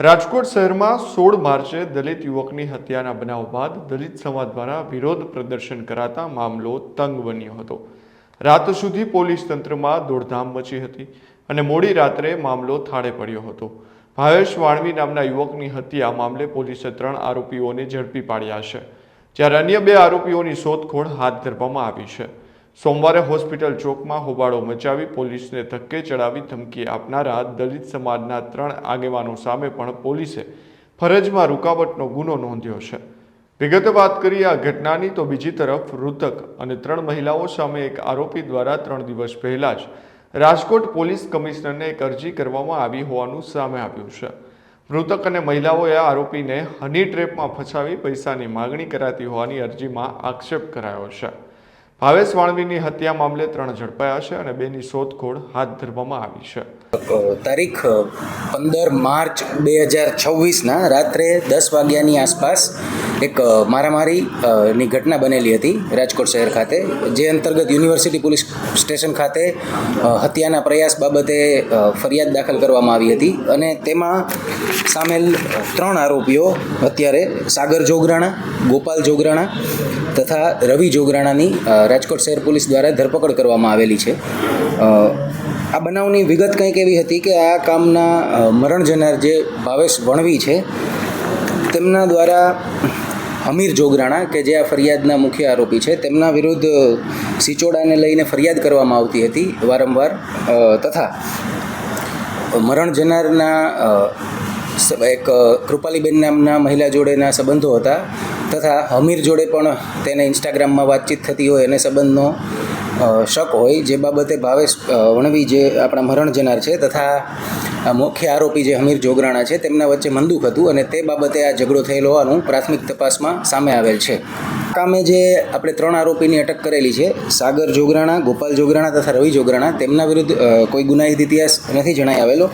રાજકોટ શહેરમાં 16 માર્ચે દલિત યુવકની હત્યાના બનાવ બાદ દલિત સમાજ દ્વારા વિરોધ પ્રદર્શન કરાતા મામલો તંગ બન્યો હતો। રાત સુધી પોલીસ તંત્રમાં દોડધામ મચી હતી અને મોડી રાત્રે મામલો થાળે પડ્યો હતો। ભાવેશ વાણવી નામના યુવકની હત્યા મામલે પોલીસે 3 આરોપીઓને ઝડપી પાડ્યા છે, જ્યારે અન્ય 2 આરોપીઓની શોધખોળ હાથ ધરવામાં આવી છે। સોમવારે હોસ્પિટલ ચોકમાં હોબાળો મચાવી પોલીસને ધક્કે ચડાવી ધમકી આપનારા દલિત સમાજના 3 આગેવાનો સામે પણ પોલીસે ફરજમાં રૂકાવટનો ગુનો નોંધ્યો છે। વિગતે વાત કરીએ આ ઘટનાની તો બીજી તરફ મૃતક અને 3 મહિલાઓ સામે એક આરોપી દ્વારા 3 દિવસ પહેલા જ રાજકોટ પોલીસ કમિશનરને એક અરજી કરવામાં આવી હોવાનું સામે આવ્યું છે। મૃતક અને મહિલાઓએ આરોપીને હની ટ્રેપમાં ફસાવી પૈસાની માગણી કરાતી હોવાની અરજીમાં આક્ષેપ કરાયો છે। ભાવેશ વાણવીની હત્યા મામલે 3 ઝડપાયા છે અને 2ની શોધખોળ હાથ ધરવામાં આવી છે। તારીખ 15 માર્ચ 2026ના રાત્રે 10 વાગ્યાની આસપાસ એક મારામારીની ઘટના બનેલી હતી રાજકોટ શહેર ખાતે, જે અંતર્ગત યુનિવર્સિટી પોલીસ સ્ટેશન ખાતે હત્યાના પ્રયાસ બાબતે ફરિયાદ દાખલ કરવામાં આવી હતી અને તેમાં સામેલ 3 આરોપીઓ અત્યારે સાગર જોગરાણા, ગોપાલ જોગરાણા તથા રવિ જોગરાણાની રાજકોટ શહેર પોલીસ દ્વારા ધરપકડ કરવામાં આવેલી છે। આ બનાવની વિગત કંઈક એવી હતી કે આ કામના મરણ જનાર જે ભાવેશ વણવી છે તેમના દ્વારા હમીર જોગરાણા કે જે આ ફરિયાદના મુખ્ય આરોપી છે તેમના વિરુદ્ધ સિચોડાને લઈને ફરિયાદ કરવામાં આવતી હતી વારંવાર, તથા મરણ જનારના એક કૃપાલીબેન નામના મહિલા જોડેના સંબંધો હતા તથા હમીર જોડે પણ તેને ઇન્સ્ટાગ્રામમાં વાતચીત થતી હોય અને સંબંધનો શક હોય, જે બાબતે ભાવેશ વણવી જે આપણા મરણ જનાર છે તથા મુખ્ય આરોપી જે હમીર જોગરાણા છે તેમના વચ્ચે મંદુક હતું અને તે બાબતે આ ઝઘડો થયેલો હોવાનું પ્રાથમિક તપાસમાં સામે આવેલ છે। કામે જે આપણે 3 આરોપીની અટક કરેલી છે, સાગર જોગરાણા, ગોપાલ જોગરાણા તથા રવિ જોગરાણા, તેમના વિરુદ્ધ કોઈ ગુનાહિત ઇતિહાસ નથી જણાઈ આવેલો,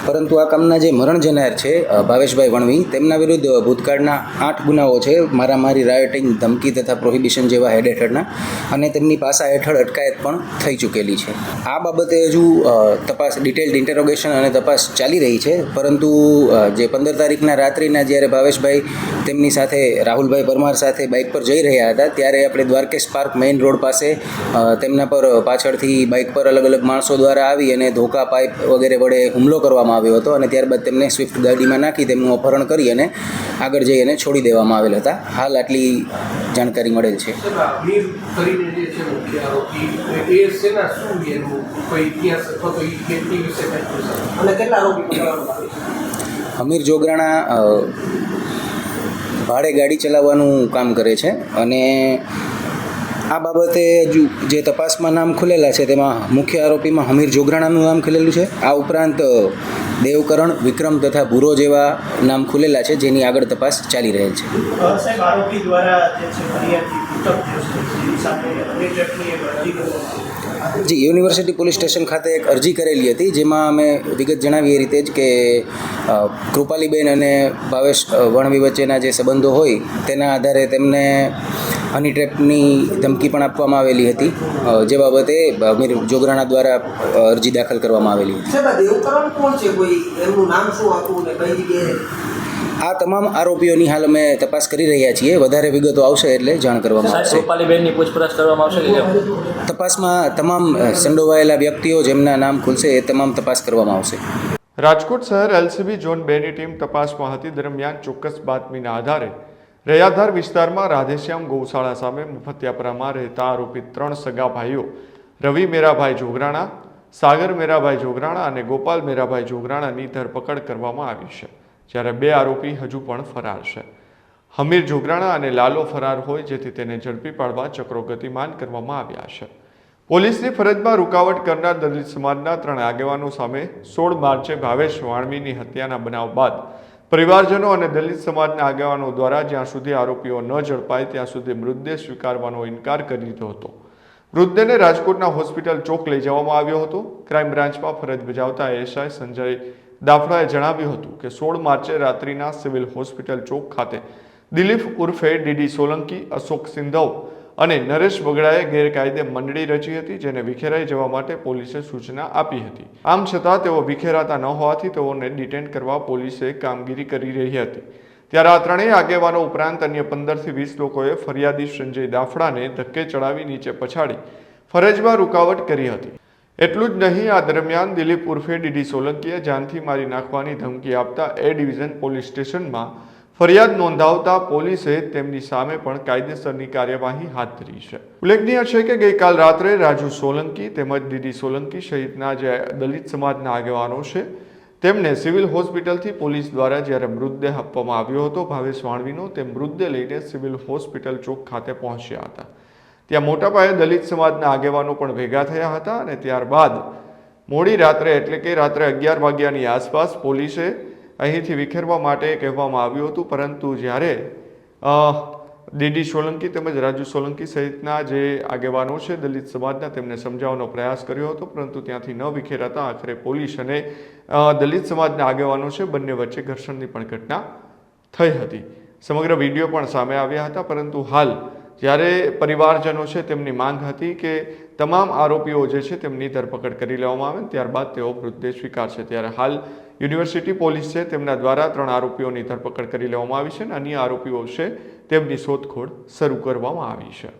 પરંતુ આ કામના જે મરણ જનાર છે ભાવેશભાઈ વણવી તેમના વિરુદ્ધ ભૂતકાળના 8 ગુનાઓ છે, મારામારી, રાયોટિંગ, ધમકી તથા પ્રોહિબિશન જેવા હેડ હેઠળના, અને તેમની પાસા હેઠળ અટકાયત પણ થઈ ચૂકેલી છે। આ બાબતે હજુ તપાસ, ડિટેલ્ડ ઇન્ટેરોગેશન અને તપાસ ચાલી રહી છે, પરંતુ જે 15 તારીખના રાત્રિના જ્યારે ભાવેશભાઈ તેમની સાથે રાહુલભાઈ પરમાર સાથે બાઇક પર જઈ રહ્યા હતા ત્યારે આપણે દ્વારકેશ પાર્ક મેઇન રોડ પાસે તેમના પર પાછળથી બાઇક પર અલગ અલગ માણસો દ્વારા આવી અને ધોકા, પાઇપ વગેરે વડે હુમલો કરવામાં આવ્યો હતો અને ત્યારબાદ તેમને સ્વિફ્ટ ગાડીમાં નાખી તેમનું અપહરણ કરી અને આગળ જઈ અને છોડી દેવામાં આવેલ હતા। હાલ આટલી જાણકારી મળેલ છે। હમીર જોગરાણા ભાડે ગાડી ચલાવવાનું કામ કરે છે અને આ બાબતે હજુ જે તપાસમાં નામ ખુલેલા છે તેમાં મુખ્ય આરોપીમાં હમીર જોગરાણાનું નામ ખુલેલું છે। આ ઉપરાંત દેવકરણ, વિક્રમ તથા ભૂરો જેવા નામ ખુલેલા છે, જેની આગળ તપાસ ચાલી રહેલ છે। જી, યુનિવર્સિટી પોલીસ સ્ટેશન ખાતે એક અરજી કરેલી હતી, જેમાં અમે વિગત જણાવી એ રીતે જ કે કૃપાલીબેન અને ભાવેશ વણવી વચ્ચેના જે સંબંધો હોય તેના આધારે તેમને હની ટ્રેપની ધમકી પણ આપવામાં આવેલી હતી, જે બાબતે હમીર જોગરાણા દ્વારા અરજી દાખલ કરવામાં આવેલી હતી। આ તમામ આરોપીઓની હાલ અમે તપાસ કરી રહ્યા છીએ, વધારે વિગતો આવશે એટલે જાણ કરવામાં આવશે। કૃપાલીબેનની પૂછપરછ કરવામાં આવશે। તપાસમાં તમામ સંડોવાયેલા વ્યક્તિઓ જેમના નામ ખુલશે એ તમામ તપાસ કરવામાં આવશે। રાજકોટ શહેર એલસીબી ઝોન 2ની ટીમ તપાસમાં હતી દરમિયાન ચોક્કસ બાતમીના આધારે રૈયાધાર વિસ્તારમાં રાધેશ્યામ ગૌશાળા સામે મફતિયાપરામાં રહેતા આરોપિત 3 સગા ભાઈઓ રવિ મેરાભાઈ જોગરાણા, સાગર મેરાભાઈ જોગરાણા અને ગોપાલ મેરાભાઈ જોગરાણાની ધરપકડ કરવામાં આવી છે, જ્યારે 2 આરોપી હજુ પણ ફરાર છે। હમીર જોગરાણા અને લાલો ફરાર હોય, જેથી તેને ઝડપી પાડવા ચક્રો ગતિમાન કરવામાં આવ્યા છે। પોલીસની ફરજમાં રૂકાવટ કરનાર દલિત સમાજના 3 આગેવાનો સામે 16 માર્ચે ભાવેશ વાણવીની હત્યાના બનાવ બાદ પરિવારજનો અને દલિત સમાજના આગેવાનો દ્વારા જ્યાં સુધી આરોપીઓ ન ઝડપાય ત્યાં સુધી મૃતદેહ સ્વીકારવાનો ઇનકાર કરી દીધો હતો। મૃતદેહને રાજકોટના હોસ્પિટલ ચોક લઈ જવામાં આવ્યો હતો। ક્રાઇમ બ્રાન્ચમાં ફરજ બજાવતા એએસઆઈ સંજય દાફડાએ જણાવ્યું હતું કે 16 માર્ચે રાત્રિના સિવિલ હોસ્પિટલ ચોક ખાતે દિલીપ ઉર્ફે ડીડી સોલંકી, અશોક સિંધવ અને નરેશ બગડાએ ગેરકાયદે મંડળી રચી હતી, જેને વિખેરાઈ જવા માટે પોલીસે સૂચના આપી હતી. આમ છતાં તેઓ વિખેરાતા ન હોવાથી તેઓને ડિટેન કરવા પોલીસે કામગીરી કરી રહી હતી. ત્યારે આ ત્રણેય આગેવાનો ઉપરાંત અન્ય 15 થી 20 લોકોએ ફરિયાદી સંજય દાફડાને ધક્કે ચડાવી નીચે પછાડી ફરજમાં રૂકાવટ કરી હતી. એટલું જ નહીં, આ દરમિયાન દિલીપ ઉર્ફે ડીડી સોલંકીએ જાનથી મારી નાખવાની ધમકી આપતા એ ડિવિઝન પોલીસ સ્ટેશનમાં ફરિયાદ નોંધાવતા પોલીસે તેમની સામે પણ કાયદેસરની કાર્યવાહી હાથ ધરી છે. ઉલ્લેખનીય છે કે ગઈકાલ રાત્રે રાજુ સોલંકી તેમજ ડીડી સોલંકી સહિતના જે દલિત સમાજના આગેવાનો છે તેમને સિવિલ હોસ્પિટલથી પોલીસ દ્વારા જ્યારે મૃતદેહ આપવામાં આવ્યો હતો ભાવેશ વાણવીનો, તે મૃતદેહ લઈને સિવિલ હોસ્પિટલ ચોક ખાતે પહોંચ્યા હતા. ત્યાં મોટા પાયે દલિત સમાજના આગેવાનો પણ ભેગા થયા હતા અને ત્યારબાદ મોડી રાત્રે એટલે કે રાત્રે 11 વાગ્યાની આસપાસ પોલીસે અહીંથી વિખેરવા માટે કહેવામાં આવ્યું હતું, પરંતુ જ્યારે ડીડી સોલંકી તેમજ રાજુ સોલંકી સહિતના જે આગેવાનો છે દલિત સમાજના, તેમને સમજાવવાનો પ્રયાસ કર્યો હતો, પરંતુ ત્યાંથી ન વિખેરાતા આખરે પોલીસ અને દલિત સમાજના આગેવાનો છે બંને વચ્ચે ઘર્ષણની પણ ઘટના થઈ હતી. સમગ્ર વિડીયો પણ સામે આવ્યા હતા, પરંતુ હાલ જ્યારે પરિવારજનો છે તેમની માંગ હતી કે તમામ આરોપીઓ જે છે તેમની ધરપકડ કરી લેવામાં આવે, ત્યારબાદ તેઓ મૃતદેહ સ્વીકારશે. ત્યારે હાલ યુનિવર્સિટી પોલીસ છે તેમના દ્વારા 3 આરોપીઓની ધરપકડ કરી લેવામાં આવી છે અને અન્ય આરોપીઓ છે તેમની શોધખોળ શરૂ કરવામાં આવી છે.